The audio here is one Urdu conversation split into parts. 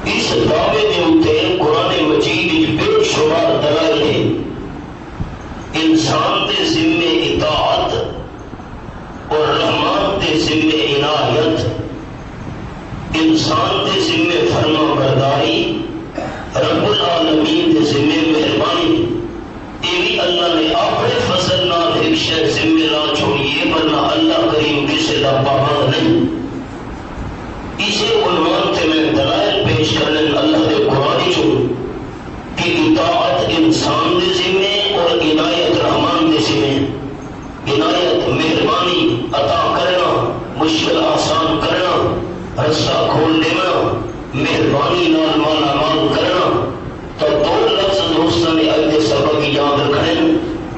اس دعوے کے اتنے قرآن مجید بے شمار دلائل ہیں انسان کے ذمے اطاعت اور رحمان کے ذمے عنایت، انسان کے ذمے فرما برداری، رب العالمین کے ذمے مہربانی۔ یہ بھی اللہ نے اپنے فضل نال ایک شے ذمے لا چھوڑیے، ورنہ اللہ کریم کسی کا پابند نہیں۔ اسی عنوان سے میں دلائل پیش کرنے اللہ کے قرآن چوں کہ اطاعت انسان کے ذمے اور عنایت رحمان کے ذمے۔ عنایت مہربانی عطا کرنا، مشکل آسان کرنا، رستہ کھول دینا، مہربانی نال مالا مال کرنا۔ تو دو لفظ دوستوں نے اگلے سبق کی یاد رکھنے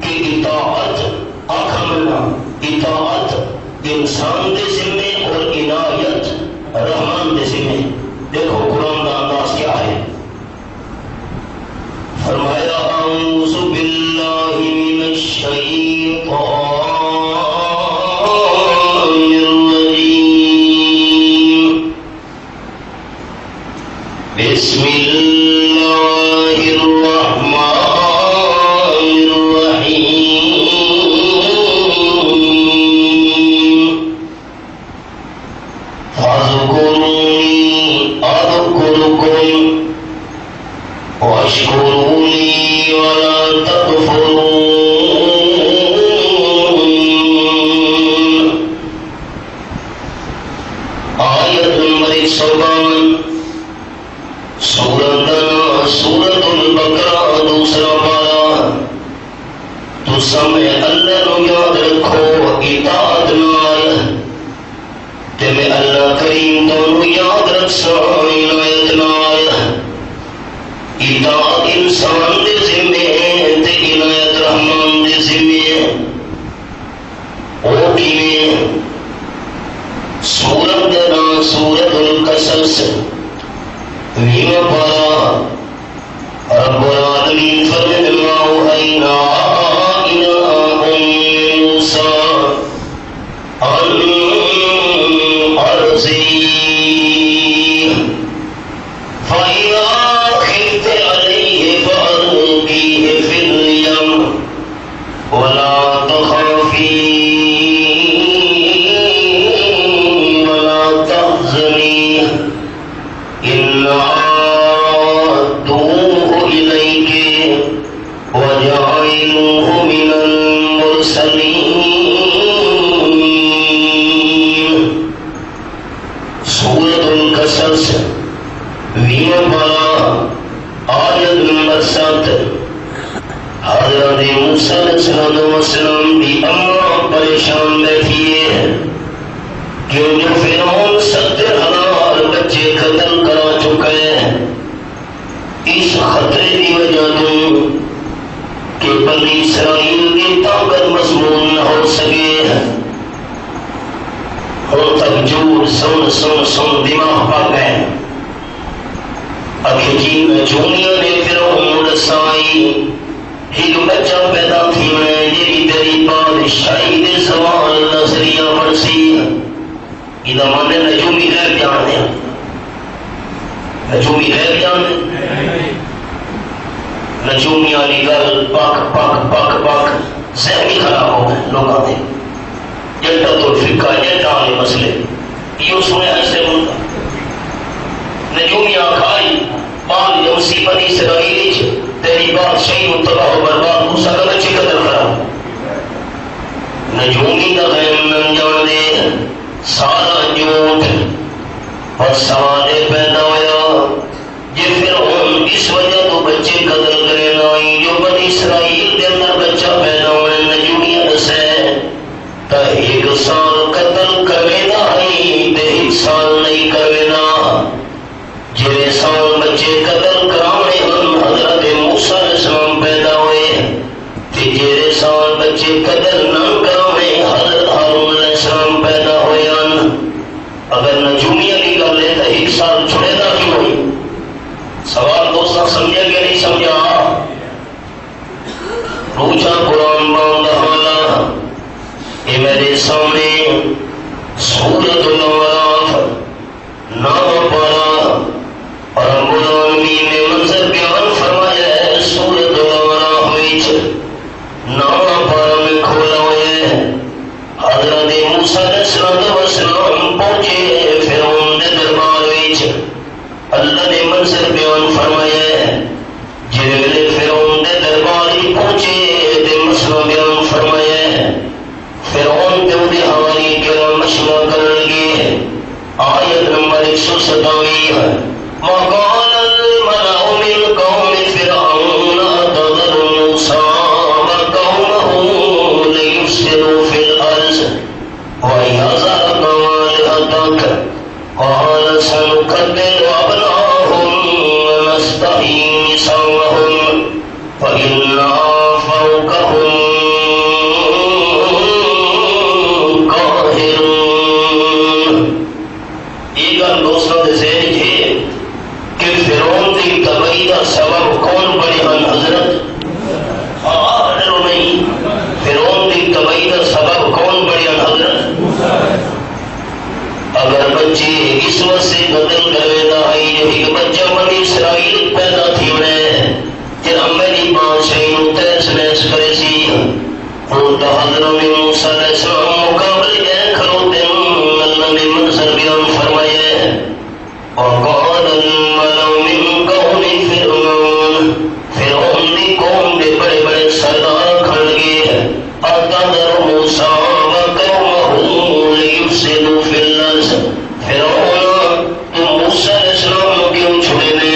کہ اطاعت آخا ملنا، اطاعت انسان کے ذمے اور عنایت رحمان کے ذمے۔ دیکھو قرآن کا انداز کیا ہے، فرمایا اعوذ باللہ من الشیطان بسم اللہ الرحمن الرحیم فاذکرونی اذکرکم واشکرونی ولا تکفرون۔ آیت نمبر 152 سورۃ البقرہ دوسرا پارا۔ تو سمے اللہ نو یاد رکھو اطاعت نال، تے میں اللہ کریم تو یاد رکھسا عنایت نال۔ اطاعت انسان دے ذمے تے عنایت رحمان دے ذمے۔ او کیویں؟ سورت دا نام سورۃ القصص، ویما پارا۔ رب العالمین فرماتے ما اوحینا الی موسی ان ارضی فإذا خفت علیہ فألقیہ فی الیم ولا تخافی ولا تحزنی إِنَّا رَادُّوهُ إِلَيْكِ وَجَعَلْنَاهُ مِنَ الْمُرْسَلِينَ۔ سورۃ القصص ویما پارا آیت نمبر 7۔ حضرت موسیٰ علیہ السلام کی اماں پریشان بیٹھی ہے کیوں جو فرعون 70,000 بچے قتل کرا چکے ہیں۔ اس خطرے کی وجہ تو کہ بنی اسرائیل کی طاقت مضمون نہ ہو سکے، ہوں تک جور سن سن سن دماغ پا گئے۔ اکھجی نجومیاں نے فرعون رسائی ایک بچہ پیدا تھی میں جی تیری بادشاہی دے سوال نظریہ مرسی۔ یہ مانے نجومی غیب جانتے ہیں، نجومی غیب جانتے ہیں۔ نجومی والی گل پک پک پک پک ذہن بھی خراب ہو گئے لوگوں کے۔ جدت الفقہ جدت والے مسئلے یہ سنے ایسے بولتا نجومی آخائی بال یوسی بنی اسرائیل تیری بادشاہی تباہ و برباد موسیٰ کا بچے قدر خراب۔ نجومی کا غیب نہ جانے سارا جھوٹ اور سوال پیدا ہوا جی فرعون اس وجہ تو بچے قتل کرے نائی جو بنی اسرائیل کے اندر بچہ پیدا ہوئے نجومیاں دسے تا 1 سال قتل کرے نائی تے 1 سال نہیں کرے نا۔ جے سال بچے قتل کرانے ہم حضرت موسیٰ علیہ السلام پیدا ہوئے تے جے سال بچے قتل نہ کرانے حضرت ہارون علیہ السلام پیدا ہوئے۔ اگر نجومیہ کی گل ہے تو 1 سال چھوڑے گا کیوں ہوئی؟ سوال دوستاں سمجھا کہ نہیں سمجھا؟ روچا قرآن باندھا حالا یہ میرے سامنے سورۃ الاعراف نام پارا اور اللہ نے منظر بیان فرمایا ہے جیلے فرعون دے دربار پہنچے تے مسئلہ بیان فرمایا ہے فرعون تے اودے حوالی کرام مشورہ کرن لگے آیت نمبر 127 وقال الملأ من قوم فرعون أتذر موسى وقومه ليفسدوا في الأرض ويذرك وآلهتك قال سنقتل أبناءهم ونستحيي نساءهم وإنا فوقهم قاهرون. یہ گل دوستوں دے ذہن ہے کہ فرعون دی تباہی دا سبب کون بڑے ہیں حضرت؟ ڈرو نہیں. فرعون دی تباہی دا سبب کون بڑے ہیں حضرت؟ اگر بچے اس وقت سے قتل کرے دا ہے جو ایک بچہ بنی اسرائیل پیدا تھی انہیں جنہاں میری بادشاہی نو تیس نیس کرے سی ان دا حضرت موسیٰ علیہ السلام مقابل گئے کھلوتے اللہ نے منظر بیان فرمائے وقال الملأ من قوم فرعون فرعون دی قوم دے بڑے بڑے سردار کھڑ گئے اتذر موسیٰ وقومہ لیفسدوا فی الارض فرعون تو موسیٰ علیہ السلام نو کیوں چھوڑے نے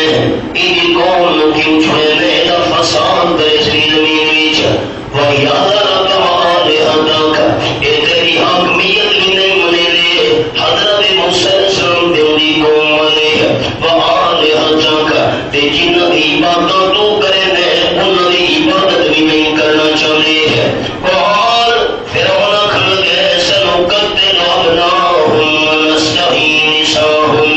ایدی قوم نو کیوں چھوڑے نے دا فساد کرے سری زمین ویچ وَيَذَرَكَ وَآلِهَتَكَ اے تیری حاکمیت بھی نہیں منے لے حضرت موسیٰ علیہ السلام دے دی قوم والے وَآلِهَتَكَ تے جن عبادت تو کرے نے انہوں نے عبادت بھی نہیں کرنا چاہتے اور فرعون کھل گئے سنقتل أبناءهم ونستحيي نساءهم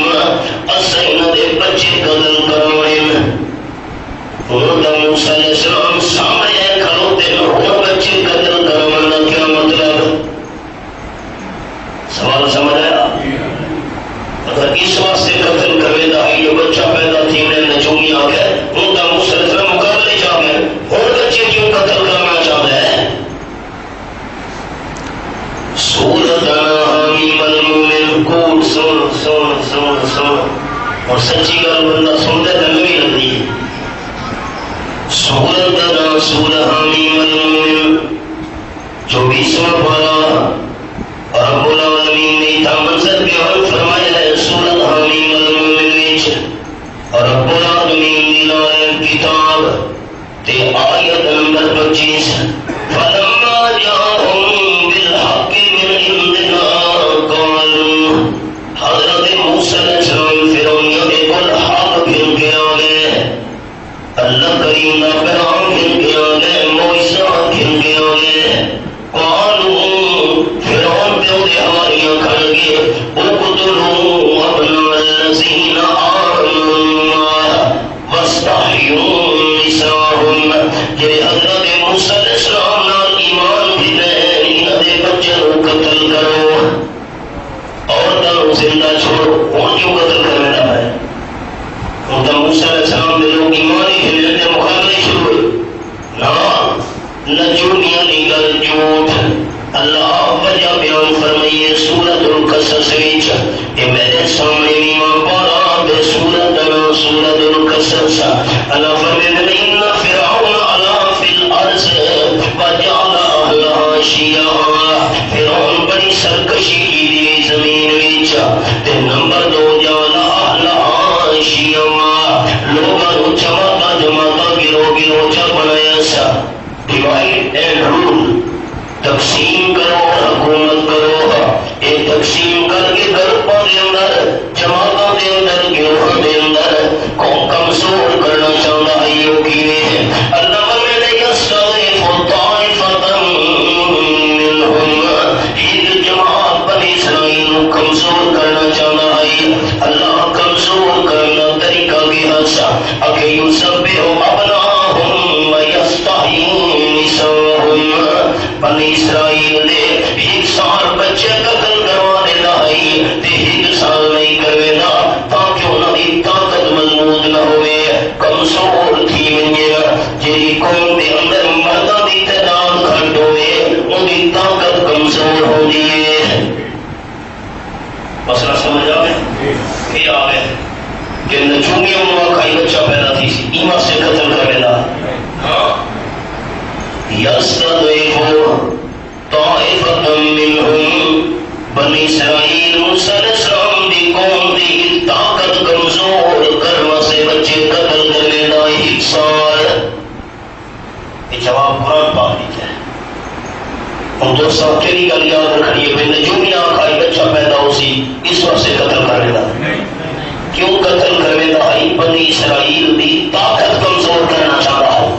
اسین دے بچے قتل کروڑے موسیٰ علیہ السلام سامنے کھلوتے ہیں وہ بچے قتل کروانا کیا مطلب؟ سوال سمجھ آیا؟ اگر اس واسطے قتل کرے دا یہ بچہ پیدا تھی انہیں نجومی آ گئے ان کا موسیٰ علیہ السلام مقابلے جا گئے اور بچے کیوں قتل کرنا چاہتا ہے؟ سورت حمیم المومن قول سن سن سن سن اور سچی گل بندہ سنتے دلوی لگتی ہے سورت سورہ حمیم المومن 24واں پارہ رب العالمین نے تا منظر بیان فرمایا ہے سورت حمیم المومن وچ رب العالمین دی نازل کتاب تے آیت نمبر 25 فلما جاءهم بالحق من عندنا قالوا حضرت موسیٰ علیہ السلام فرعون کے کل حق پھر کے آ گئے اللہ کریم کا پیغام پھر کے آ گئے معجزات پھر کے آ گئے قالوا فرعون پہ دے ہماریاں کھڑ گئے اقتلوا ابناء الذین آمنوا واستحیوا نساءهم کہ حضرت موسیٰ علیہ السلام نال ایمان بھی لے انہاں دے بچوں کو قتل کرو عورتوں زندہ چھوڑو ان کیوں قتل کرنا ہے ان کا موسیٰ علیہ السلام دے لوگ ایمانی ہلنے کے مقابلے شروع ہوئے نجومیاں نگل جھوٹ اللہ وجہ بیان فرمائیے سورت القصص وچ کہ میرے سامنے ایمان پارا دے سورت القصص اللہ فرمائے ان فرعون علا فی الارض وجعل اہلہا شیعا فرعون بڑی سرکشی کی دی زمین وچ تے نمبر 2 جعل اہلہا شیعا لوگوں جماعتا جماعتا گروہ چا بنایا سا ڈیوائڈ اینڈ رول تقسیم کرو حکومت کرو یہ تقسیم کر کے گروپوں کے اندر جماعتوں کے اندر گروہوں کے اندر قوم کمزور کرنا چاہتا ہے یہ کیویں اللہ نے یستضعف طائفۃ منہم ایک جماعت بنی اسرائیل کو کمزور کرنا چاہتا ہے اللہ کمزور کرنا طریقہ کیا سا اگر یسبح ابناءہم ویستحیی نساءہم بنی اسرائیل نے ایک سال بچے قتل کروانے لائی تے ایک سال نہیں کرے نا تاکہ انہوں کی طاقت مضبوط نہ ہوئے کمزور تھی ونجے جی قوم دے اندر مردہ دی تعداد گھٹ ہوئے ان کی طاقت کمزور ہو دیئے مسئلہ سمجھ آئے؟ یہ آگئے کہ نجومیوں میں کئی بچہ پیدا تھی سی ایمان سے قتل کر لینا یستضعف طائفۃ منہم بنی اسرائیل موسیٰ علیہ السلام دی قوم دی طاقت کمزور کرنے سے بچے قتل کر لینا ایک سال یہ جواب قرآن پاک دیتا ہے ہم دوستوں کیلی گل یاد رکھنی ہے نجومیاں کئی بچہ پیدا ہو سی اس وقت سے قتل کر لینا کیوں قتل کر لینا ہے بنی اسرائیل دی طاقت کمزور کرنا چاہتا ہوں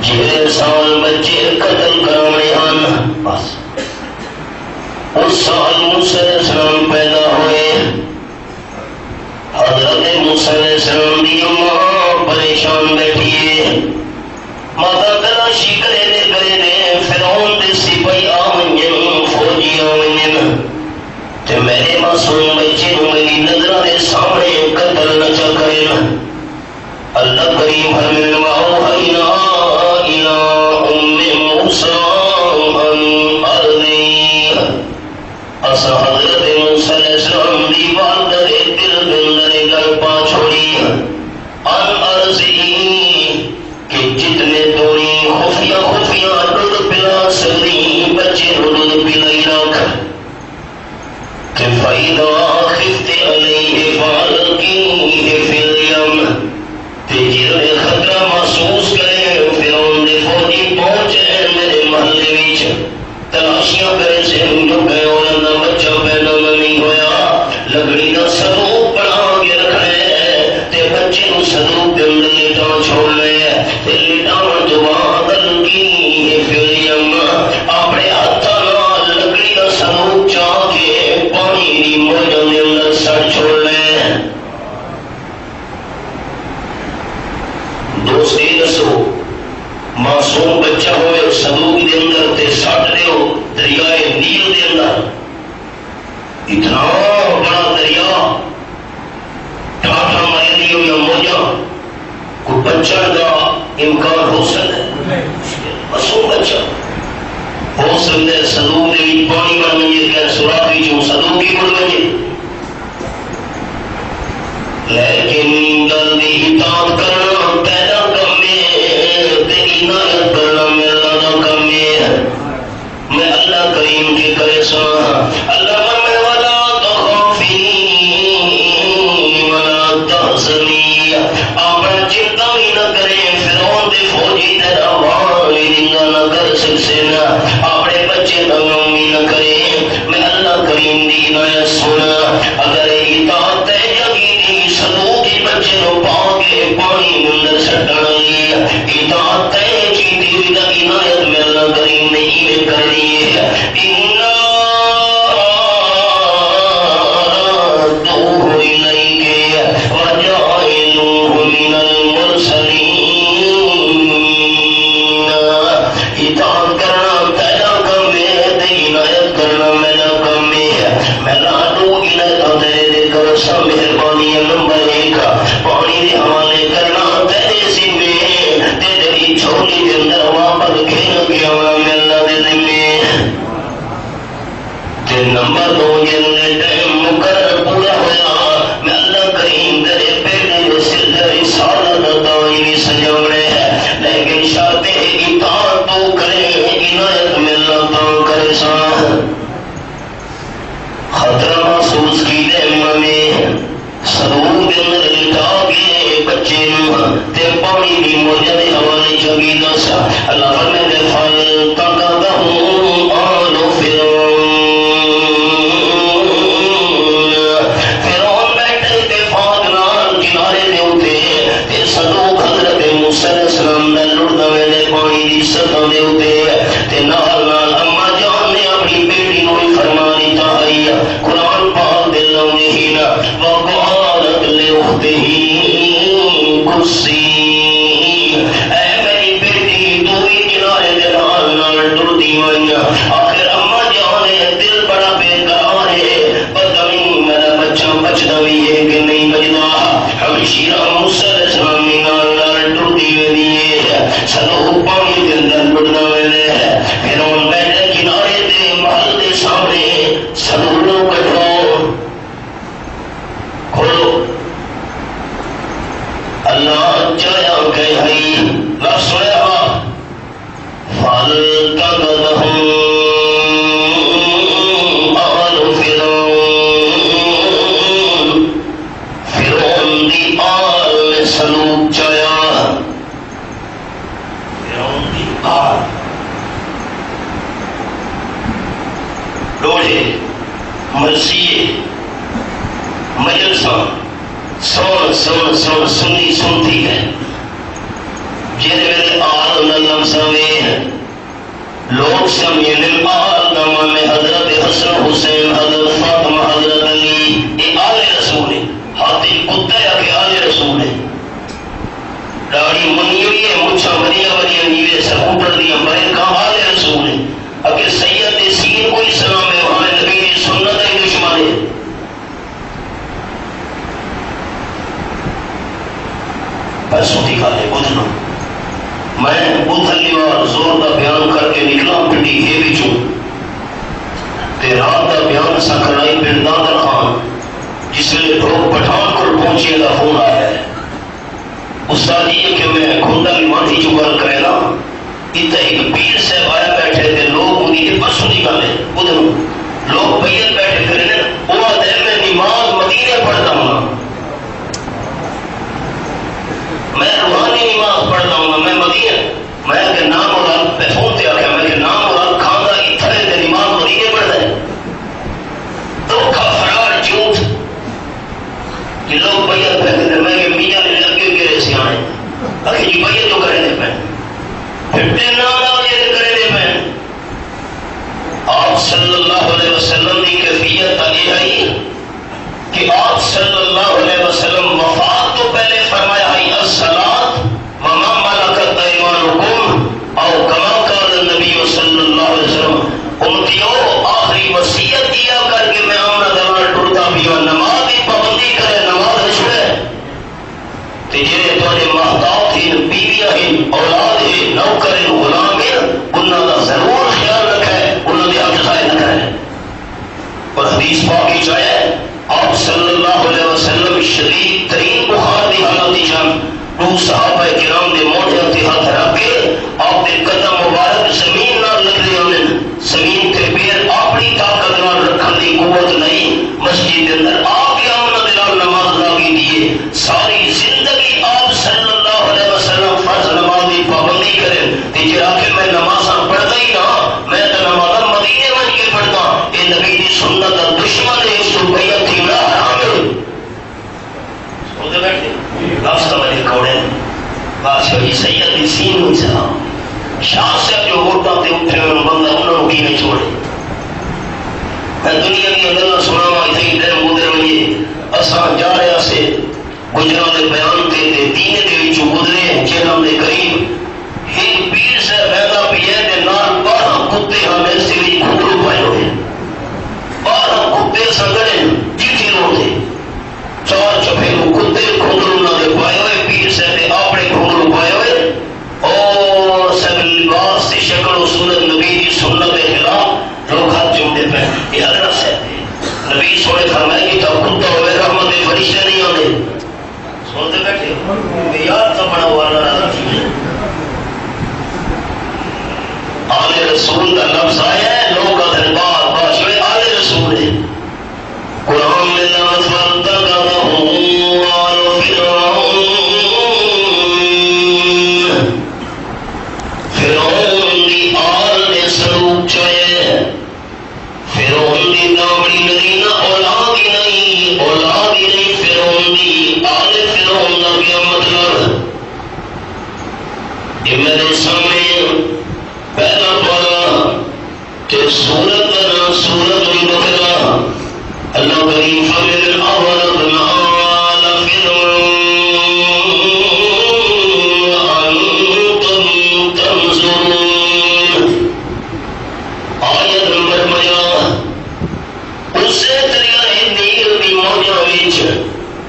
جہے سال بچے قتل کرنے ہن بس اس سال موسیٰ علیہ السلام پیدا ہوئے حضرت موسیٰ علیہ السلام دی اماں پریشان بیٹھی ہے ماتا تلاشی کرے دے فرعون دے سپاہی آونجن فوجی آونجن تے میرے معصوم بچے نو میری نظرہ دے سامنے قتل نہ چا کرے اللہ کریم فرمائے وَأَوْحَيْنَا إِلَىٰ أُمِّ مُوسَىٰ أَنْ أَرْضِعِيهِ اسا حضرت موسیٰ علیہ السلام دی والدہ دے دل دے اندر گل پا چھوڑی ان ارضعیہ کہ جتنے دوری خفیہ دودھ پلا سکتی بچے دودھ پلائی رکھ کہ فَإِذَا خِفْتِ عَلَيْهِ فَأَلْقِيهِ فِي الْيَمِّ تیجر خطرہ محسوس کرے فرعون دے فوجی پہنچے میرے محلے وچ تلاشیاں کرے سے ہم گئے اور اندر بچہ پیدا نہیں ہویا لکڑی کا صندوق بنا کے رکھنے تے بچے نو صندوق دے اندر لیٹا چھوڑ لے تے لیٹاون تو بعد القی فی الیم اپنے ہاتھاں نال لکڑی کا صندوق چا کے پانی دی موجوں دے اندر سڑ چھوڑ لے دوستی دسو معصوم بچہ ہوئے صندوق دے اندر تے سٹ دیو دریائے نیل دے اندر اتنا بڑا دریا ٹھاٹھا مارے دیو یا موجہ کو بچہ دا امکان ہو سکتا ہے معصوم بچہ ہو سکتا ہے صندوق دے پانی بن منجے کہ سوراخی جو صندوق ہی بن منجے لیکن جلدی اطاعت کرنا پیدا کرنے تیری عنایت کرنا میرا نہ کرنے میں اللہ کریم کے کرے سا اللہ میں ولا تخافی ولا تحزنی اپنا چنتا بھی نہ کرے فرعون دے فوجی تیرا والی دنگا نہ کر سکتے نا اپنے بچے دنگا بھی نہ کرے میں اللہ کریم دی عنایت سنا اگر اطاعت ہے صندوق کی بچے نو پا کے پانی اندر سٹن لگی اطاعت طے کی دی عنایت میں اللہ کریم نے ایویں کر دی ہے انا ردوہ الیک وجعلوہ من المرسلین اطاعت کرنا پیدا کرنے تے عنایت کرنا میرا کام ہے میں لادو عنایت تیرے دے کر سا مہربانی نمبر ایک پانی دے حوالے کرنا تیرے ذمے تیری چھوٹی دے اندر واپس کھیل گیا ملنا دے ذمے تے نمبر دو جن ٹائم مقرر پورا ہوا میں اللہ کریم تیرے بیٹے دے سر دے رسالت دائی سجاوڑے ہے لیکن شرط اطاعت تو کرے عنایت ملنا تو کرے سا خطرہ محسوس کی دے میں صندوق دے اندر لٹا کے بچے تے پانی دی موجہ دے حوالے چنگی دسا اللہ فرمائے دے فَالْتَقَطَهُ آلُ فرعون بیٹھے تے فاق نال کنارے دے اتے تے صندوق حضرت موسیٰ علیہ السلام نے لڑدا ویلے پانی دی سطح دے اتے تے نال نال اما جان نے اپنی بیٹی نو فرما دیتا ہے قرآن پاک دے لونے ہی نا وقالت لأخته قصی اے میری بیٹی تو ہی کنارے دے نال ٹردی ہوئی آخر اما جانے دل بڑا بے قرار ہے پتہ نہیں میرا بچہ بچنا بھی ہے کہ نہیں بچنا ہمشیرہ موسیٰ علیہ السلام نال ٹردی ہوئی ہے سلو پانی کے اندر لڑنا ہوئے ہے پھر ان بیٹھے کنارے دے محل دے سامنے مرثیے مجلساں سنی سنتی ہے جن ویلے آل دا لفظ ہے لوگ سمجھن آل دا مانے حضرت حسن حسین حضرت فاطمہ حضرت علی یہ آل رسول ہے ہاتھی کتا ہے کہ آل رسول ہے داڑھی منی ہوئی ہے مچھا بڑیاں بڑیاں نیوے سکوٹر دیا بڑے کہاں آل رسول ہے اگر سید سین کوئی سلام ہے وہاں نبی کی سنت ہے دشمن ہے پیسوں کی کھالے بدھنا میں بدھلیوار زور دا بیان کر کے نکلا پنڈی ہے بچوں تے رات دا بیان سکھڑائی پنڈ دادر خان جس لئے ڈھوک پٹھان کر پہنچے دا فون آیا ہے استاد یہ کہ میں کھنڈا لیمانی جو گل کرے نا اتنا ایک پیر صاحب آیا بیٹھے تھے لوگ انہیں پرسوں نکالے بدھنو لوگ بیت بیٹھے کرنے وہ آدھے میں نماز مدینے پڑھتا ہوں میں روحانی نماز پڑھتا ہوں میں مدینہ میں کہ نام مراد پہ فون تے آکھا میں کہ نام مراد کھاندہ اتھرے تے نماز مدینے پڑھتا ہے دھوکہ فرار جھوٹ کہ لوگ بیعت پہ کہتے ہیں میں کہ میاں نے لگے گرے سے آئے اکھے جی بیعت تو کرے دے پہ پھر تے نام آجے کرے دے پہ آپ صلی اللہ علیہ وسلم کی کیفیت آگے آئی کہ آپ صلی اللہ علیہ وسلم وفات تو پہلے فرمایا ہے الصلاۃ وما ملکت ایمانکم او کما قال النبی صلی اللہ علیہ وسلم امتیو آخری وصیت دیا کر کے میں آمنا دلال ٹرتا بھی ہوں نماز کی پابندی کرے نماز چھوڑے تجھے تمہارے محتاط ہیں بیویاں ہیں اولاد ہیں نوکر ہیں غلام ہیں انہوں کا ضرور خیال رکھے انہوں نے حق ضائع نہ کرے اور حدیث پاکی چاہے آپ صلی اللہ علیہ وسلم شدید ترین بخار دی حالت جان دو صحابہ کرام دے موڑے تے ہاتھ رکھ کے آپ دے قدم مبارک زمین نہ لگ رہے ہونے زمین تے پیر اپنی طاقت نہ رکھن دی قوت نہیں مسجد کے اندر آپ کے آمن دلال نماز لاگی دیے ساری زندگی آپ صلی اللہ علیہ وسلم فرض نماز کی پابندی کریں تے جا کے میں نمازاں پڑھتا ہی نہ میں تو نمازاں مدینے بن کے پڑھتا اے نبی دی سنت دا دشمن ہے اس کو بیعت تھی بڑا حرام ہے سوچے بیٹھے لفظ سمجھے کوڑے بادشاہ جی سید دی سین ہوئی سلام شاہ صاحب جو ووٹاں تے اٹھے ہوئے بندہ انہوں نے کی نہیں چھوڑے میں دنیا کی اللہ سنا ہوا اتنی دیر مدر ہوئیے اساں جا رہا سے گجران دے بیان تے دینے دے وچوں گزرے چہرم دے قریب ایک پیر سے پیدا پیے دے نال 12 کتے ہمیں سے بھی کھوڑو پائے ہوئے 12 کتے سنگڑے جیٹھی روڑے 4 چپے کو کتے کھوڑو نہ دے پائے ہوئے پیر سے دے اپنے کھوڑو پائے ہوئے اور سب لباس سے شکل و صورت نبی دی سنت کے خلاف لوگ ہاتھ جمدے پہ یہ حضرت سے نبی سوڑے فرمائے کہ تو کتا ہوئے رحمت فرشتے نہیں ہونے سنتے بیٹھے یاد تو بڑا ہوا حضرت آل رسول کا لفظ آیا ہے لوگ کا دربار باشوے آل رسول ہے قرآن میں لفظ فَاتَّقَذَهُ آلُ فرعون دی آل نے سلوک چاہے فرعون دی دامڑی مدینہ اولادی نہیں فرعون دی آل فرعون دا کیا مطلب یہ میرے سامنے پہلا پڑا کہ سورت بنا سورت البقرہ اللہ کریم فمن اورثنا آل فرعون وانتم تنظرون آیت نمبر 50 اس سے دریائے نیل دی موجہ وچ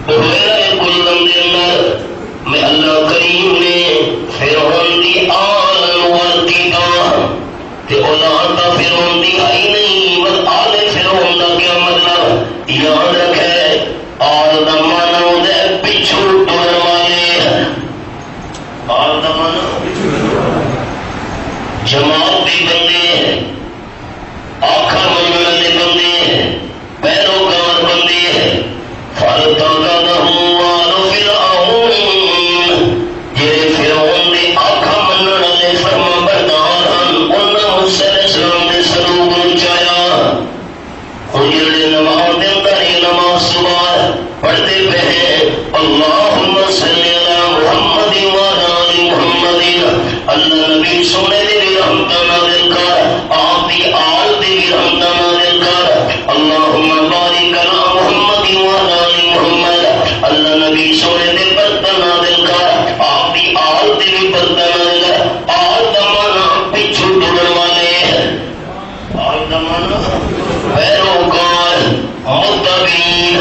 بحیرہ کلدم دے اندر میں اللہ کریم نے فرعون دی آل ورتی دا تے اولاد دا فرعون دی آئی نہیں بس آل فرعون دا کیا مطلب یاد رکھے آل دا مانا دے پچھو ٹر والے آل دا مانا جماعت بھی بندے ہیں آنکھا منگل دے بندے ہیں پیروکار بندے ہیں فَالْتَقَذَهُ آلُ فِرْعَوْنَ جے فرعون دے آنکھا منگل دے فرما بردار ہن انہوں صلی اللہ علیہ وسلم دے سلوک چایا ہن جڑے یہ نماز صبح پڑھتے پہ اللہم صلی علی محمد وعلی آل محمد اللہ نبی سونے دے بھی رحمت نازل کر آپ دی آل دے بھی رحمت نازل کر اللہم بارک علی محمد وعلی آل محمد اللہ نبی سونے دے برکت نازل کر آپ دی آل دے بھی برکت نازل کر آل دا مانا پچھو ڈڑن والے آل دا مانا پیروکار متبین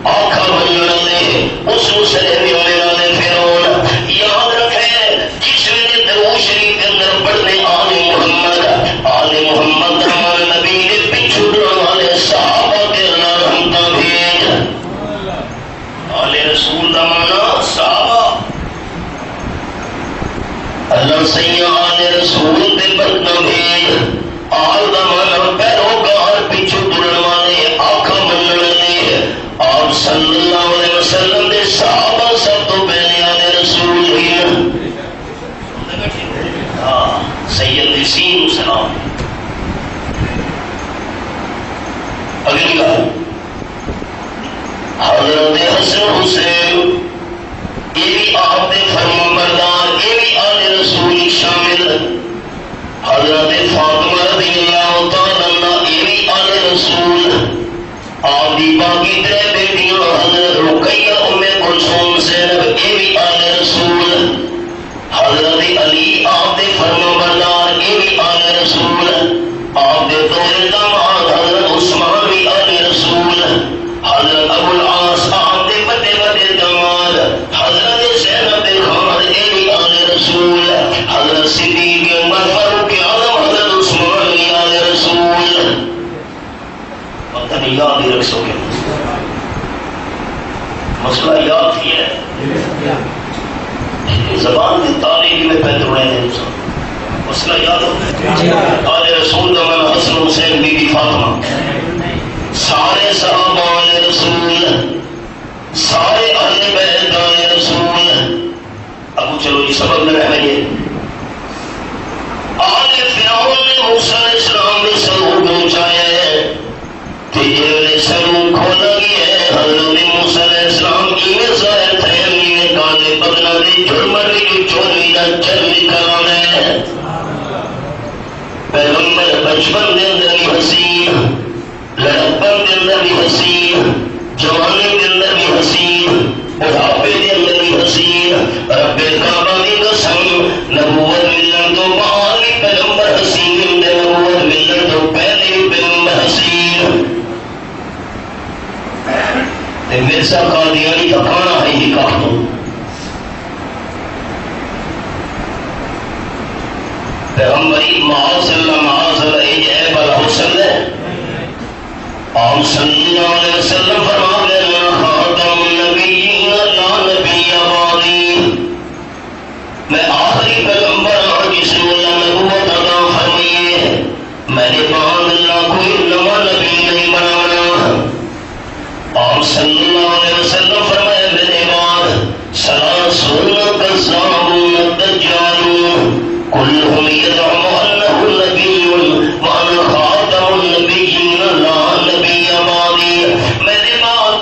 آنکھا بننے والے اس مسئلے میں ہونے والے فرعون یاد رکھے جس میں درود شریف کے اندر پڑھنے آل محمد ہمارے نبی نے پچھو ڈڑن والے صحابہ کے اللہ رحمتہ بھیج آل رسول دا مانا صحابہ اللہ سیاں آل رسول دے برکت بھیج آل دا مانا پیروکار پچھو ڈڑن والے آنکھا بننے والے آپ صلی اللہ علیہ وسلم دے صحابہ سب تو پہلے آل رسول ہی سید سین سلام اگلی بات حضرت حسن حسین یہ بھی آپ دے فرمان بردار یہ بھی آل رسول شامل حضرت فاطمہ رضی اللہ تعالی عنہ یہ بھی آل رسول آپ دی باقی ترے بیٹیاں حضرت رقیہ ام کلثوم زینب یہ بھی آل رسول حضرت علی آپ دے فرمان بردار یہ بھی آل رسول آپ دے دور داماد حضرت عثمان بھی آل رسول حضرت ابو العاص آپ دے بڑے بڑے داماد حضرت زینب خان یہ بھی آل رسول حضرت صدیق عمر فاروق اعظم حضرت عثمان بھی آل رسول پتہ نہیں یاد ہی رکھ سکے مسئلہ یاد ہی ہے زبان کی تعلیم میں پہلے اڑے ہیں مسئلہ یاد ہو آل رسول کا من حسن حسین بی بی فاطمہ سارے صحابہ آل رسول سارے اہل بیت آل رسول ابو چلو جی سبب میں رہ گئے آل فرعون نے موسیٰ علیہ السلام نے سرور پہنچایا ہے تیرے سرور کھولا گیا ہے حضرت موسیٰ علیہ السلام ایویں ظاہر تھے ایویں کالے بدنا دے جرمر کی چوری دا چل نکال ہے پیغمبر بچپن دے اندر بھی حسین لڑکپن دے اندر بھی حسین جوانی دے اندر بھی حسین بڑھاپے دے اندر بھی حسین رب کعبہ دی قسم نبوت ملن تو بعد بھی پیغمبر حسین دے نبوت ملن تو پہلے بھی پیغمبر حسین تے مرزا قادیانی کا کھانا ہے ہی کہا تو پیغمبری معاذ اللہ ایج عیب الحسن ہے آپ صلی اللہ علیہ وسلم فرما لنا خاتم النبیین لا نبی بعدی میں آخری پیغمبر ہوں جس نے اللہ نبوت عطا فرمائی ہے میں نے بعد اللہ کوئی نوا نبی نہیں بنانا آپ صلی اللہ علیہ وسلم فرمائے میرے بعد سلاسون کذابون دجالون كلهم يزعم انه نبي وانا خاتم النبيين لا نبي بعدي میرے بعد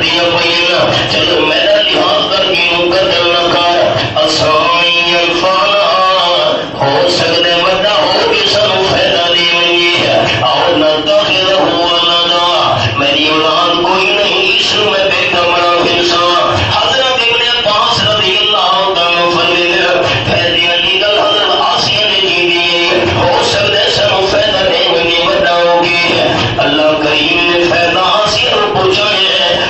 کردیاں پئیاں چلو میرا لحاظ کر کے قتل نہ کر اسائی انفانا ہو سکتے بڑا ہو کے سانو فائدہ دے منگی اور نہ تاخیر ہوا نہ دا میری اولاد کوئی نہیں اس میں بیٹا بڑا انسان حضرت ابن عباس رضی اللہ تعالیٰ فرماتے فیضی علی گل حضرت آسیہ نے جی دیے ہو سکتے سانو فائدہ دے منگی بڑا ہوگی اللہ کریم نے فائدہ آسیہ کو پہنچایا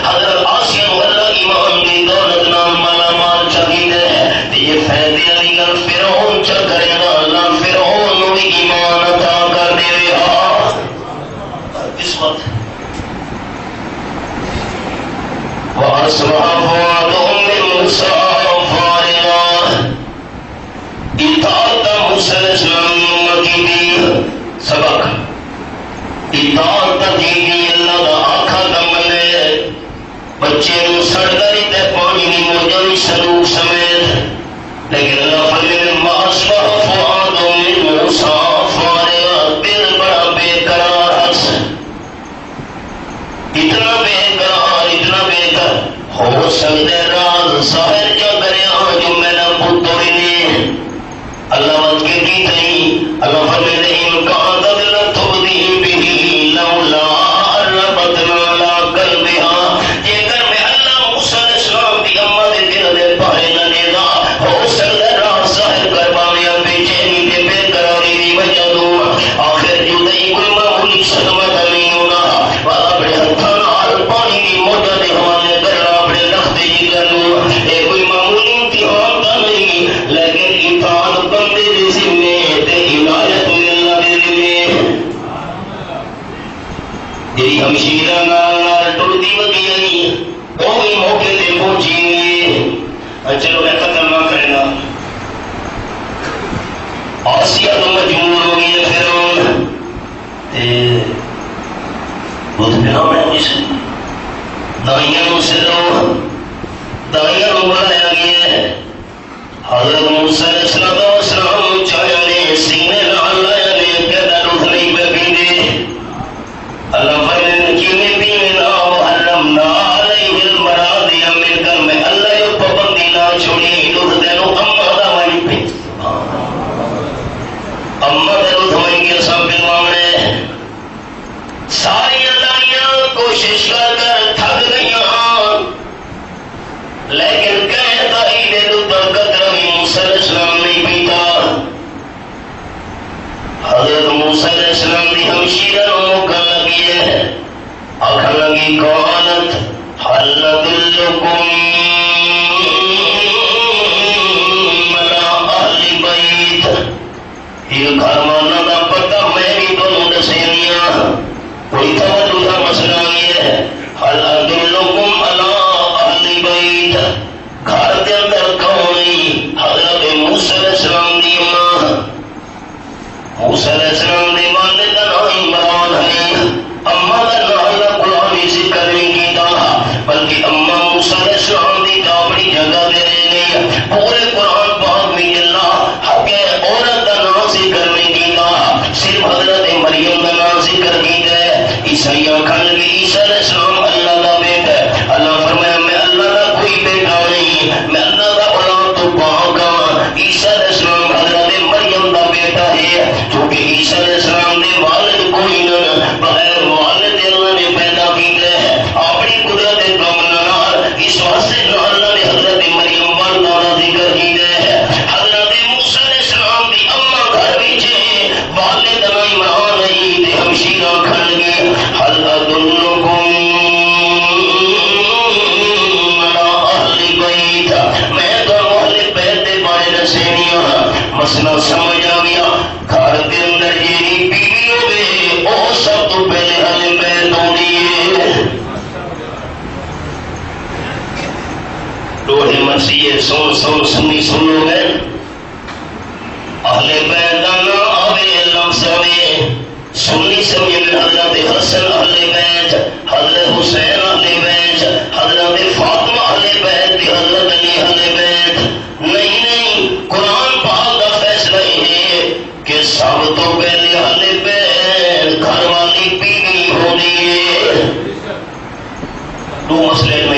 حضرت آسیہ کو اللہ ایمان دی دولت نام مالا مال چاہیے ہے یہ فیضی علی گل فرعون چا کرے گا اللہ فرعون نو بھی ایمان عطا کر دے رہا اس وقت وَأَصْبَحَ فُؤَادُ أُمِّ مُوسَىٰ فَارِغًا اطاعت موسیٰ علیہ السلام کی امت کی بھی سبق اطاعت دیدی اللہ دا آنکھا دا ملے بچے نو سڑگری تے پانی نہیں موجانی صندوق سمیت لیکن اللہ فرمائے ما اصبح فؤاد من موسیٰ فارغا دل بڑا بے قرار ہس اتنا بے قرار ہو سکتے راز ظاہر کیا کرے جو میرا پتر نے اللہ وقت کی تھی اللہ فرمائے امکان دل تبدی بھی لولا ربطنا لا قلبها یہ کر میں اللہ موسیٰ علیہ السلام دی امہ دے دل دے پارے نہ دینا ہو سکتا راز ظاہر کر باویا بے چینی دے بے قراری دی وجہ دوں آخر جو دئی کوئی معمولی صدمہ نہیں ہونا اپنے ہتھانا آل پانی کی موجہ دے حوالے کرنا اپنے لخت جی کرنو اے کوئی معمولی امتحان کا نہیں لیکن اطاعت بندے دے ذمے تے عنایت اللہ دے ذمے جی ہمشیرہ نال ٹردی وگی آئی وہی موقع تے پہنچی ہوئی چلو میں قتل نہ کرنا آسیہ تو مجموع ہو گئی ہے فرعون بدھ بنا میں اس دائیاں سے لو دائیاں بلایا گیا ہے حضرت موسیٰ علیہ السلام چاہیا نے سینے لال لایا نے کہتا روح نہیں پہ پیندے اللہ فرمائے کیویں پینے نہ وحرمنا علیہ المراضی مل کر میں اللہ یہ پابندی نہ چھوڑی روح دینو اما دا وانی پہ اما دا روح وانی کے سب بلوامنے ساری دائیاں کوشش کر تھک گئیاں لیکن کہتا ہی دے دو قطرہ بھی موسیٰ علیہ السلام نہیں پیتا حضرت موسیٰ علیہ السلام دی ہمشیرہ موقع لگی ہے آکھا لگی قالت حل دلکم ملا اہل بیت یہ گھرمانہ دا پتہ میں بھی دونوں دسینیاں کوئی توجہ دا مسئلہ یہ ہے حل دلکم ملا اہل بیت گھر دے اندر کونی حضرت موسیٰ علیہ السلام دی اماں موسیٰ علیہ السلام دی والد کا نام عمران ہے اماں کا نام اللہ قرآن ذکر نہیں کیتا بلکہ اماں موسیٰ علیہ السلام دی اپنی جگہ دے رہے پورے قرآن پاک میں اللہ حق عورت کا نام ذکر نہیں کیتا صرف حضرت مریم کا نام ذکر کیتا ہے عیسائیاں کھل کے عیسیٰ علیہ السلام اللہ کا بیٹا ہے اللہ فرمایا میں اللہ کا کوئی بیٹا نہیں میں اللہ کا اولاد تو پاک ہوں عیسیٰ علیہ السلام حضرت مریم کا بیٹا ہے کیونکہ عیسیٰ علیہ السلام نے والد کوئی نہ بغیر والد اللہ نے پیدا کیتا ہے اپنی قدرت کم نال اس واسطے اللہ نے حضرت مریم والدہ کا ذکر کیتا ہے حضرت موسیٰ علیہ السلام دی اماں گھر وچ والد نہ عمران نہیں تے ہمشیرہ کھل گئے حل ادلکم ملا اہل بیت میں تو اہل بیت دے بارے دسینیاں مسئلہ سمجھ آ گیا گھر کے اندر جیڑی بیوی ہوگی وہ سب تو پہلے اہل بیت ہوندی ہے لوہے مسیح سنی سنو گے اہل بیت نہ آوے لفظ آوے سنی سمجھے میں حضرت حسن اہل بیت حضرت حسین اہل بیت حضرت فاطمہ اہل بیت حضرت علی اہل بیت نہیں قرآن پاک کا فیصلہ ہے کہ سب تو پہلے اہل بیت گھر والی بیوی ہونی ہے دو مسئلے میں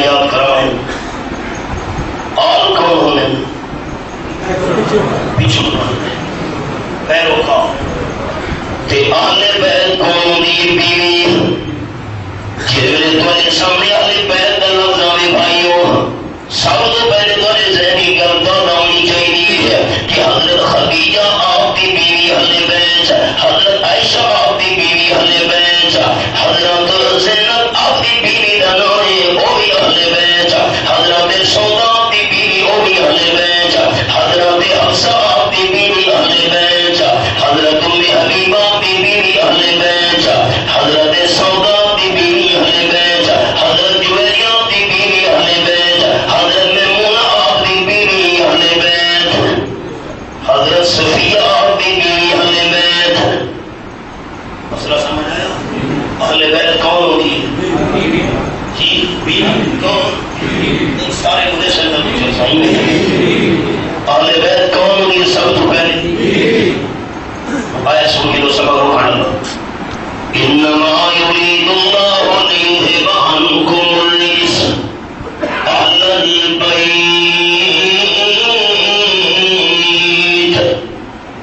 اہل بیت کون ہوگی جی کون سارے مجھے سے صحیح نہیں اہل بیت کون ہوگی سب تو پہلے آیا سن کے لو سبق اٹھا لو انما يريد الله ليذهب عنكم الرجس اهل البيت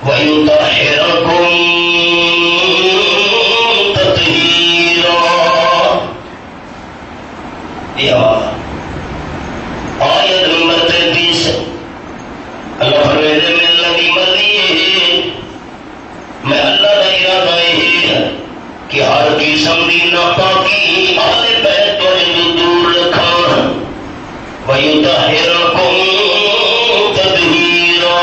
ويطهركم تطهيرا. آیت نمبر 33 اللہ فرماتے ہیں میں اللہ کی مرضی ہے میں اللہ کا ارادہ ہے کہ ہر قسم کی ناپاکی اہل بیت تو دور رکھا وَيُطَهِّرَكُمْ تَطْهِيرًا.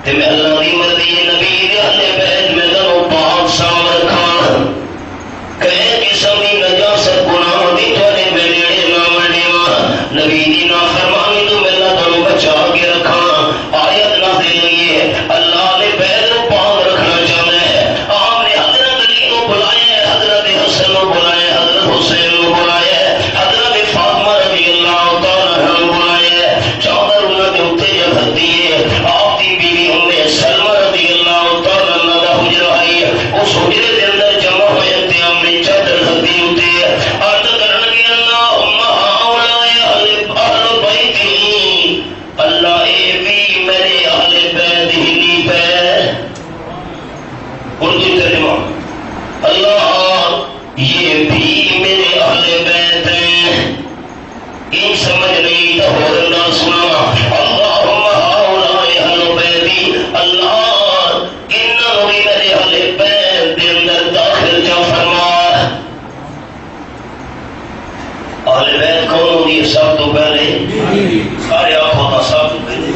تے میں اللہ کی مرضی نبی دے اہل بیت میں دنوں پاک صاف رکھا کہے قسم کی نجاست گناہ دی تو نے میں نیڑے نہ وڑیا نبی دی نافرمانی تو میں اللہ دنوں بچا کے رکھا. آیت نازل ہوئی ہے اللہ نے بیت کو پاک رکھنا چاہتا ہے. آپ نے حضرت علی کو بلایا ہے حضرت حسن کو بلایا ہے حضرت حسین کو بلایا ہے حضرت فاطمہ رضی اللہ تعالی عنہ بلایا ہے چادر انہوں نے اتنے جگہ دی ہے. آپ کی بیوی ام سلمہ رضی اللہ تعالی عنہ کا حجرہ آئی ہے اس حجرے کے اندر جمع ہوئے تھے ہم نے چادر دی ہوتے ہیں عرض کرنے کے اللہم اہل بیتی اللہ اے بھی میرے اہل بیت ہی نہیں پہ اردو ترجمہ اللہ یہ بھی میرے اہل بیت ہیں ان سمجھ نہیں تو ہورنا سنا اللہم اہل بیتی اللہ انہوں بھی میرے اہل بیت دے اندر داخل جا فرما. اہل بیت کون ہوگی سب تو پہلے سارے آپ ہوتا سب تو پہلے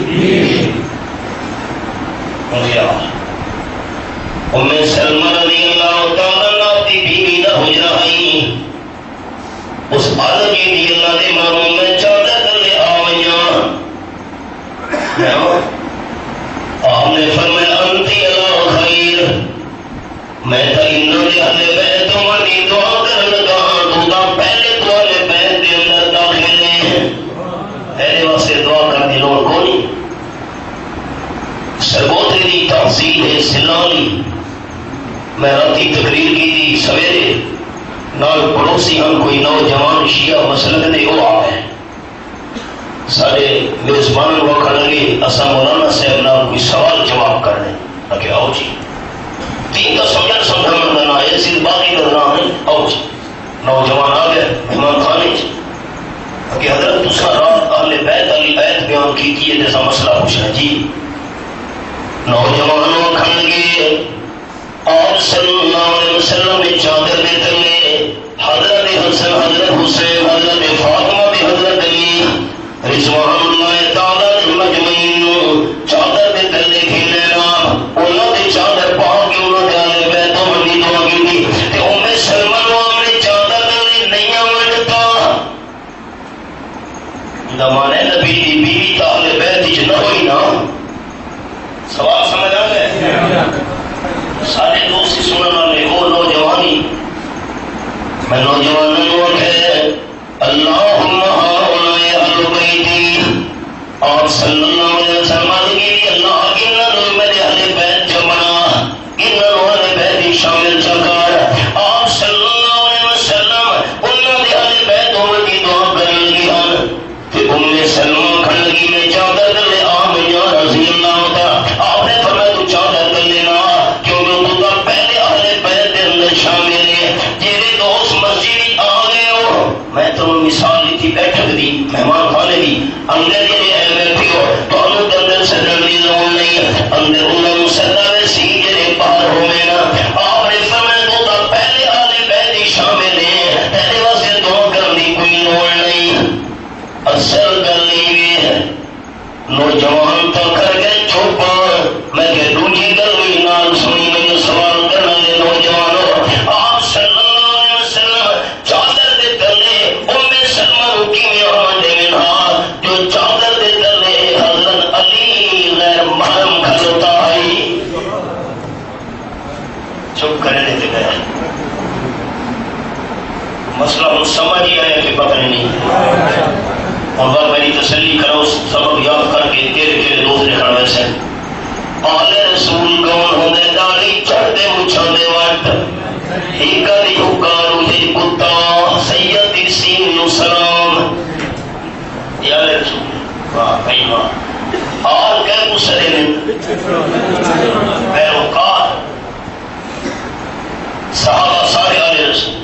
ام سلمہ رضی اللہ تعالی عنہ کی بیوی دا حجرہ آئی اس عالم کی اللہ دے معلوم میں چادر تلے آویاں آپ نے فرمایا انتی اللہ خیر میں تا انہوں نے اہل بیت ہماری دعا کر لگا تو پہلے تو اہل بیت دے اندر داخل ہیں پہلے واسے دعا کر دی لوگ کو نہیں سرگوتری دی تحصیل ہے سلالی میں راتی تقریر کی تھی سویرے نال پڑوسی ہم کوئی نوجوان شیعہ مسلک دے وہ آئے سارے میزبان وقت لگے اسا مولانا صاحب نال کوئی سوال جواب کرنے لگے آؤ جی تین کا سمجھا مندنا ہے صرف باقی کرنا ہے آؤ جی نوجوان آ گئے مہمان خانے جی کہ حضرت دوسرا رات اہل بیت علی بیت بیان کی تھی جیسا مسئلہ پوچھنا جی نوجوانوں کھن لگے آپ صلی اللہ علیہ وسلم نے چادر دے تلے حضرت حسن حضرت حسین حضرت فاطمہ بھی حضرت علی رضوان اللہ تعالی مجمعین چادر دے تلے کھیلے نام انہوں نے چادر پا کے انہوں نے اہل بیتوں میں دعا کی تھی کہ ام سلمہ نو اپنے چادر دے نہیں وڑتا دمانے نبی دی بیوی تا اہل بیت نہ ہوئی نا سوال سمجھ آ گئے سارے دوست ہی سننا لے وہ نوجوانی میں نوجوانوں کہ اللہم ہاؤلائی اہل بیتی آپ صلی اللہ علیہ وسلم کی اللہ انہوں میرے اہل بیت جمعنا انہوں اہل بیت شامل چکار آپ صلی اللہ علیہ وسلم انہوں نے اہل بیت ہوئے کی دعا کرنے لگی ہن کہ ام سلمہ کھن لگی میں چادر دلے آمین رضی اللہ تعالی آپ نے فرمایا تو چادر دلے نا کیونکہ تو پہلے اہل بیت کے اندر شامل ہے جیرے دوست مسجد آ گئے ہو میں تو مثال لی تھی بیٹھک دی مہمان خانے دی اندر جیرے اہل بیٹھی ہو تو انہوں کے اندر صدر دی زون نہیں اندر انہوں صدر سی جیرے باہر ہو میں نا آپ نے فرمایا تو پہلے اہل بیت شامل ہے پہلے واسے دعا کرنے کوئی لوڑ نہیں. اصل گل یہ نوجوان تو کر گئے چھوپا میں کہ دوجی گل بھی نال سنی میں سوال کرنا لے نوجوانوں آپ صلی اللہ علیہ وسلم چادر دے تلے ام سلمہ کی میں آن دے جو چادر دے تلے حضرت مسئلہ سمجھ ہی آیا کہ پتہ نہیں. اور بات میری تسلی کرو سبب یاد کر کے کہڑے دوست نے کھڑے سے آل رسول کون ہوندے داڑھی چڑھتے مچھاندے وٹ ایک دی حکارو جی کتا سید سین نو سلام یا رسول واہ بھائی واہ آل کہ مسرے نے پیروکار صحابہ سارے آل رسول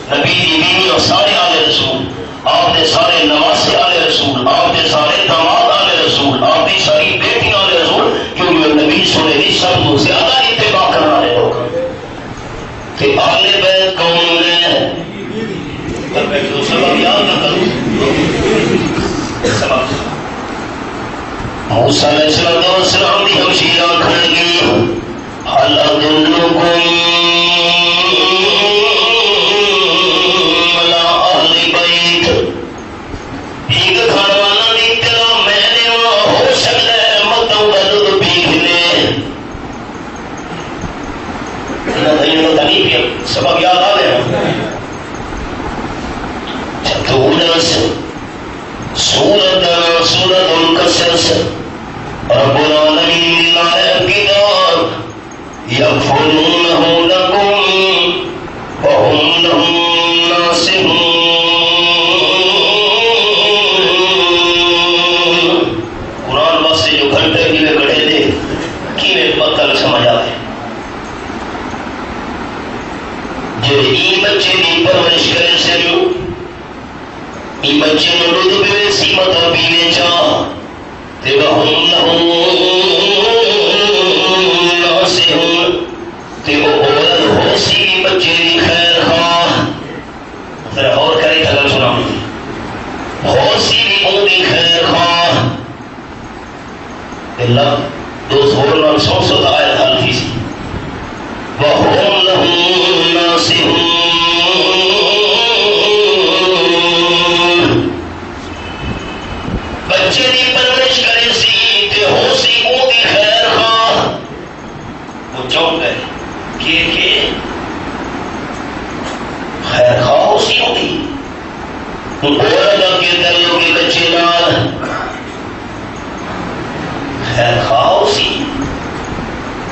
نبی دی بیوی اور سارے آل رسول آپ دے سارے نواسے آل رسول آپ دے سارے داماد آل رسول آپ دی ساری بیٹی آل رسول کیونکہ نبی سنے دی سب کو زیادہ اتباع کرنا رہے لوگ کہ آل بیت کون ہے پر بیٹھو سبب یاد نہ کرو سبب موسیٰ علیہ السلام دی ہمشیرہ کھڑ گئی حل ادلکم سبب یاد آ گیا سورت القصص رب العالمین لائے کتاب یغفرونہ لکم وہم لہم ناصحون. قرآن واسطے جو گھنٹے کیویں کڑے دے کیویں پتہ سمجھ آئے جے ای بچے دی پرورش کرے سنو ای بچے نو دودھ پیوے سیمت پیوے چاہ تے وہم لہم ناصحون تے وہ عورت ہو سی بچے دی خیر خواہ ذرا اور کرے تھا سنا ہو سی بھی اون دی خیر خواہ اللہ دوست ہو رہا سو سو آیت حلفی سی وَهُمْ لَهُمْ نَاصِحُونَ. بچے دی پرورش کرے سی تے ہو سی اون دی خیر خواہ وہ چونک گئے کہ خیر خواہ ہو سی اون دی ان عورت کے دلوں کے بچے نال خیر خواہ ہو سی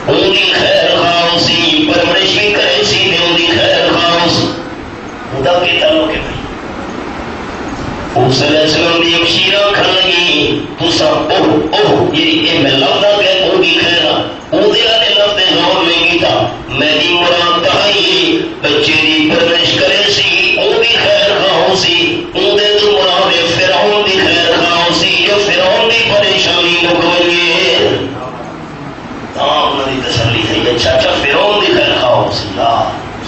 ان کی خیر خواہ سی پرورش بھی کرے سی تے ان کی خیر خواہ سی خدا کے تعلق ہے بھائی اس علیہ السلام دی ہمشیرہ کھڑ لگی تو سب اوہ یہ میں لفظہ کہ ان کی خیر ان دے آنے لفظ غور میں کی تھا میری مراد تھائی بچے دی پرورش کرے سی ان کی خیر خواہ سی ان دے تو مراد فرعون دی خیر خواہ سی جو فرعون دی پریشانی مکملیے انہوں نے تسلی ہے اچھا اچھا فرعون دی خیر خواہ سی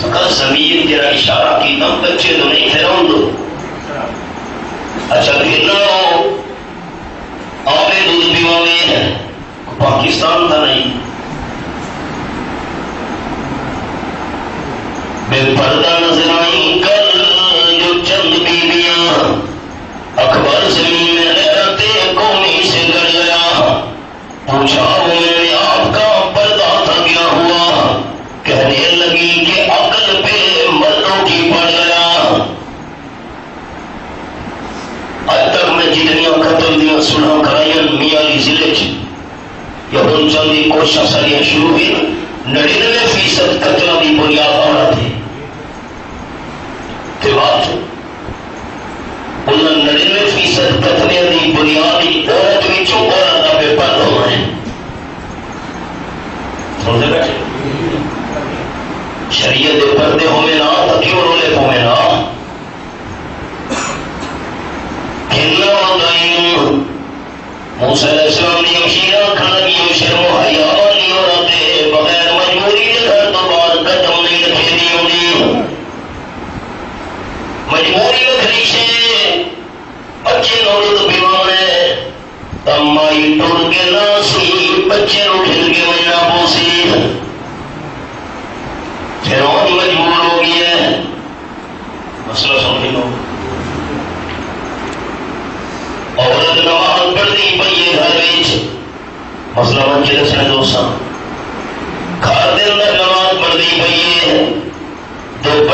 سکر زمین تیرا اشارہ کی تم بچے تو نہیں فرعون دو اچھا گرنا ہو آبے دودھ پیوا میں ہے پاکستان تھا نہیں بے پردہ نظر آئی کل جو چند بیویاں اکبر زمین میں غیرت قومی سے گڑ گیا پوچھا میں آپ کا پردہ تھا کیا ہوا کہنے لگی کہ عقل پہ مردوں کی پڑ گیا آج تک میں جتنی قتل دیا سنا کرائیں میاں علی ضلع یا ان چندی کوشش سالیاں شروع ہوئی 99% قتلوں کی بنیاد عورت ہے کہ بات انہوں 99% قتلوں کی بنیادی عورت وچوں عورت کا بے پرد ہونا ہے سنتے بیٹھے شریعت دے پردے ہوئے نا تو کیوں رولے پوئے نا کھلنا وضعین موسیٰ علیہ السلام نے ہمشیرہ کھانا کی شرم و حیاء والی عورتیں بغیر مجبوری کے گھر تو بعد قدم نہیں رکھے دی ہوگی مجبوری رکھنی سے بچے نورد بیمار ہے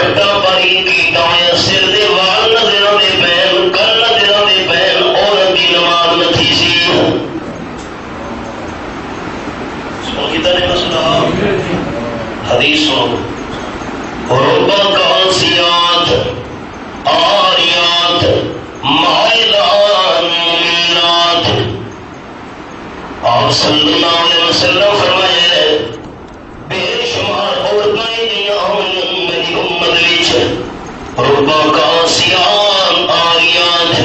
دوپٹہ پاری کیتا ہویا سر دے وال نظر دے پین کل نظر دے پین عورت دی نماز نتھی سی سنو کتا نے مسئلہ حدیث سنو ربا کاسیات آریات مائلان مومنات آپ صلی اللہ علیہ وسلم فرمائے بے شمار عورتیں دیا میری امت وچ ربا کاسیات آریات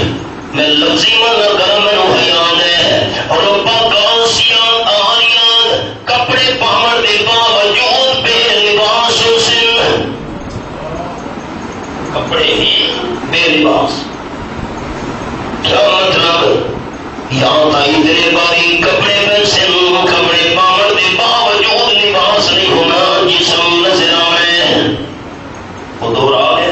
میں لفظی مانا کرم میں حیات ہے ربا کاسیات آریات کپڑے پاون دے باوجود بے لباس حسن کپڑے ہی بے لباس کیا مطلب یا تائی تیرے باری کپڑے پہسن کپڑے پاون دے باوجود لباس نہیں ہونا جسم نظر آئے وہ دو راہ ہے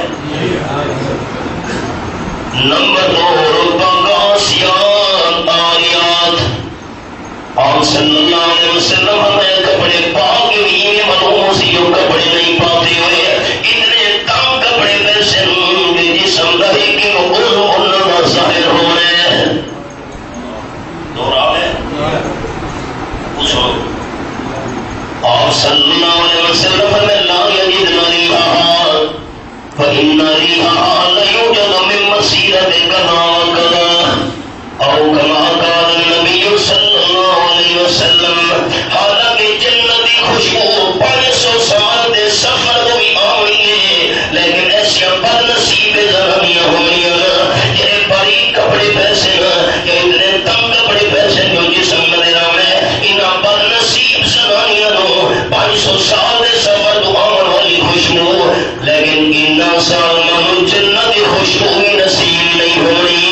نمبر 2 ربا کاسیات آریات آپ صلی اللہ علیہ وسلم ہمیں کپڑے پاک ہوئی معلوم سی جو کپڑے نہیں پاتے ہوئے اتنے تنگ کپڑے پیسے جسم دہی کے اللہ ظاہر ہو رہے ہیں دو راہ ہے پوچھو آپ صلی اللہ علیہ وسلم ہمیں لا یجدنا ریحا فإن ریحا لیوجد من مسیرت کذا وکذا او کما قال النبی صلی اللہ علیہ وسلم حالانکہ جنتی خوشبو 500 سال دے سفر کو بھی آئی ہے لیکن ایسا بد نصیب زنانیاں ہوئی جنہیں باری کپڑے پیسے یا اتنے تنگ کپڑے پیسے جو جسم نظر میں انہاں بد نصیب زنانیاں نو 500 سال دے سفر کو آن والی خوشبو لیکن انہاں سال منو جنتی خوشبو بھی نصیب نہیں ہونی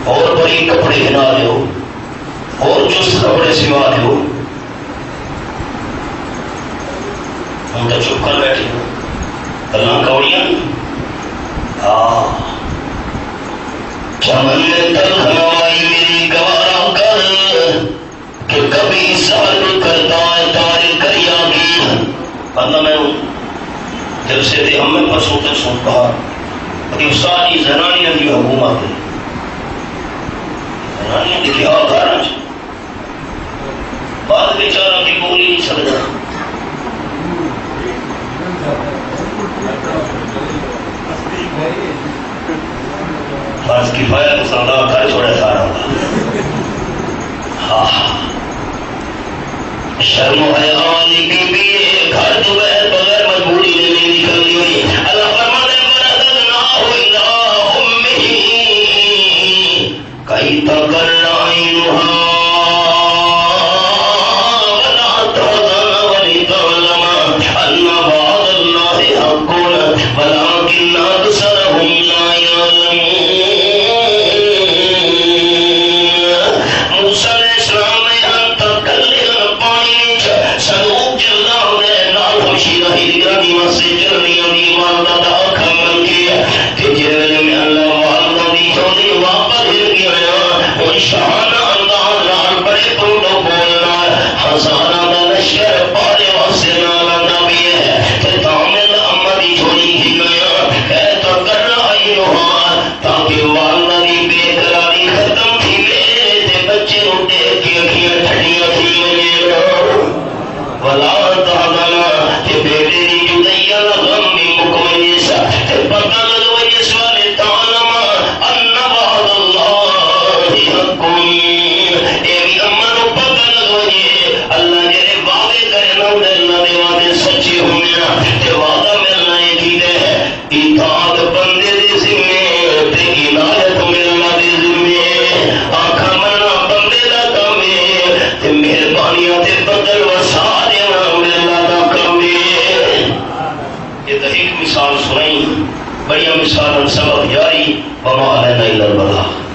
اور بڑی کپڑے بنا لے ہو اور جس کپڑے سوا لے ہو ہم تو چپ کر بیٹھے ہو اللہ کوڑیاں چمن میں تلخ نوائی میری گوارا کر کہ کبھی سال کرتا ہے تارے کریا کی بندہ میں ہوں جب سے تھے ہم میں پسوں تک سن کہا کہ ساری زنانیاں کی حکومت ہے زنانیاں کی کیا کارا چاہتا بعد بیچارہ کی بولی نہیں سکتا فرض کفایہ کو سردار کر چھوڑے سارا شرم و حیاء کی بھی گھر تو بغیر مجبوری نے نہیں نکلنی ہوئی اللہ فرماتے وَلَدَدْنَاهُ إِلَىٰ أُمِّهِ كَيْ تَقَرَّ عَيْنُهَا وَلَا تَحْزَنَ وَلِتَعْلَمَ أَنَّ وَعْدَ اللَّهِ حَقٌّ وَلَٰكِنَّ أَكْثَرَهُمْ لَا يَعْلَمُونَ موسیٰ علیہ السلام نے ہم تک کلے پانی سلوک چلنا ہوئے نال خوشی رہی دیگرانی مسے چلنی ہوئی والدہ دا کھمن کیا کہ جیلے میں اللہ والدہ دی چولی واپس ہر گیا ان شہانہ اللہ نال بڑے پروڈو بولنا ہزارہ دا لشکر پارے واسے نالا بھی ہے کہ تامل امدی چولی ہی گیا اے تو کر رہی نوہا تاکہ والدہ دی بے قراری ختم تھی بچے اٹھے کی اکھیاں ٹھڑیاں تھی مجھے ولا تحزنا کہ بیٹے دی جدیہ لغم بھی مکمنیسا کہ پتہ لگو جس والے تعلم ان وعد اللہ حق ایوی امن پتہ لگو جی اللہ جرے وعدے کرنا اللہ دے وعدے سچے ہونے کہ وعدہ ملنا ایک ہی دے اطاعت بندے دے ذمے تے عنایت ملنا دے ذمے آنکھا ملنا بندے دا کام ہے تے مہربانیاں تے بدل وسارے ملنا دا کام ہے یہ تو ایک مثال سنائی بڑی مثال سبق جاری وما علینا الا البلاغ